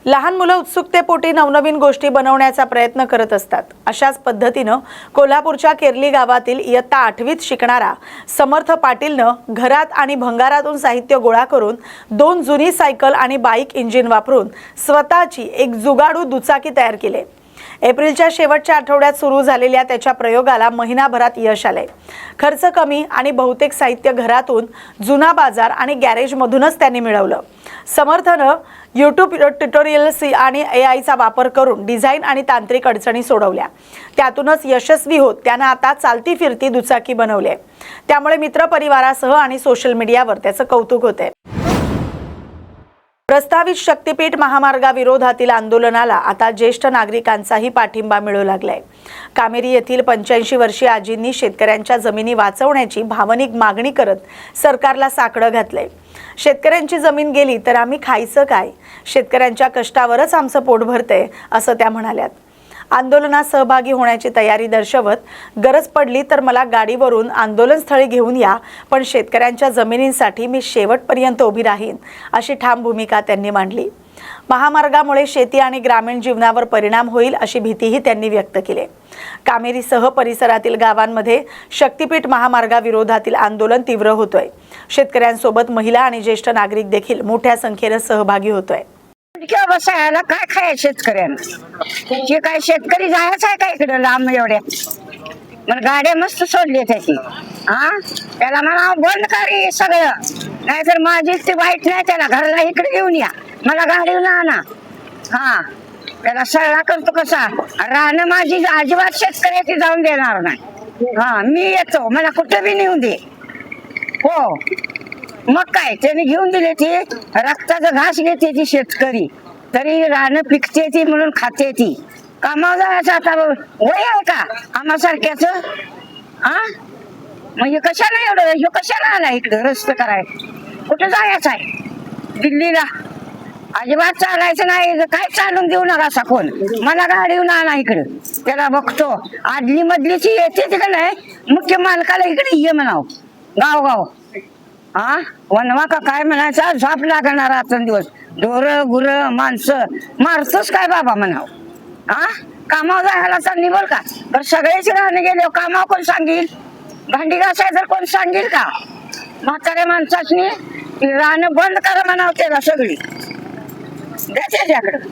लहान मुलं उत्सुकतेपोटी नवनवीन गोष्टी बनवण्याचा प्रयत्न करत असतात। अशाच पद्धतीनं कोल्हापूरच्या केरली गावातील इयत्ता 8वीत शिकणारा समर्थ पाटीलनं घरात आणि भंगारातून साहित्य गोळा करून 2 जुनी सायकल आणि बाईक इंजिन वापरून स्वतःची एक जुगाडू दुचाकी तयार केली। एप्रिलच्या शेवटच्या आठवड्यात सुरू झालेल्या त्याच्या प्रयोगाला महिनाभरात यश आले। खर्च कमी आणि बहुतेक साहित्य घरातून, जुना बाजार आणि गॅरेजमधूनच त्यांनी मिळवलं। समर्थनं YouTube ट्युटोरियल्स आणि AIचा वापर करून डिझाईन आणि तांत्रिक अडचणी सोडवल्या। त्यातूनच यशस्वी होत त्यानं आता चालती फिरती दुचाकी बनवली। त्यामुळे मित्रपरिवारासह आणि सोशल मीडियावर त्याचं कौतुक होते। प्रस्तावित शक्तीपीठ महामार्गाविरोधातील आंदोलनाला आता ज्येष्ठ नागरिकांचाही पाठिंबा मिळू लागलाय। कामेरी येथील 85 वर्षीय आजींनी शेतकऱ्यांच्या जमिनी वाचवण्याची भावनिक मागणी करत सरकारला साकडं घातलंय। शेतकऱ्यांची जमीन गेली तर आम्ही खायचं काय? शेतकऱ्यांच्या कष्टावरच आमचं पोट भरतंय असं त्या म्हणाल्यात। आंदोलनात सहभागी होण्याची तयारी दर्शवत गरज पडली तर मला गाडीवरून आंदोलनस्थळी घेऊन या, पण शेतकऱ्यांच्या जमिनींसाठी मी शेवटपर्यंत उभी राहीन अशी ठाम भूमिका त्यांनी मांडली। महामार्गामुळे शेती आणि ग्रामीण जीवनावर परिणाम होईल अशी भीतीही त्यांनी व्यक्त केली। कामेरीसह परिसरातील गावांमध्ये शक्तीपीठ महामार्गाविरोधातील आंदोलन तीव्र होतोय। शेतकऱ्यांसोबत महिला आणि ज्येष्ठ नागरिक देखील मोठ्या संख्येने सहभागी होतोय। बसायला काय खाय शेतकऱ्यांना, जे काय शेतकरी जायचं आहे का इकडे लांब एवढ्या? मला गाड्या मस्त सोडली त्याची, त्याला म्हणा बंद करी सगळं, नाहीतर माझी ते वाईट नाही, त्याला घराला इकडे घेऊन या, मला गाडीवर आणा। त्याला सगळा करतो कसा राहणं, माझी अजिबात शेतकऱ्याची जाऊन देणार नाही। मी येतो, मला कुठं बी नेऊन दे। हो मग काय, त्याने घेऊन दिले ती रक्ताचा घास घेते ती शेतकरी, तरी रानं पिकते ती म्हणून खाते ती। कामावर जायचं आता वय आहे का आम्हासारख्याच? म्हणजे कशाला एवढं, ह्यो कशाला आला इकडं रस्ते कराय? कुठं जायचं आहे? दिल्लीला? अजिबात चालायचं नाही, काय चालून देऊ नका असा कोण, मला गाडीहून आणा इकडं। त्याला बघतो आदली मधलीची येते का नाही, मुख्य मालकाला इकडे ये म्हणाव गाव वनवा का काय म्हणायचा, झोप लागणार रात्रंदिवस, ढोर गुर माणसं मारतोच काय बाबा म्हणाव। कामावर जायला चालली बरं का, तर सगळेच राहणे गेले, कामावर कोण सांगेल? भांडी घासायचं कोण सांगेल का? म्हाताऱ्या माणसाची राहणं बंद करा म्हणाव त्याला सगळी, द्या त्याच्याकडं।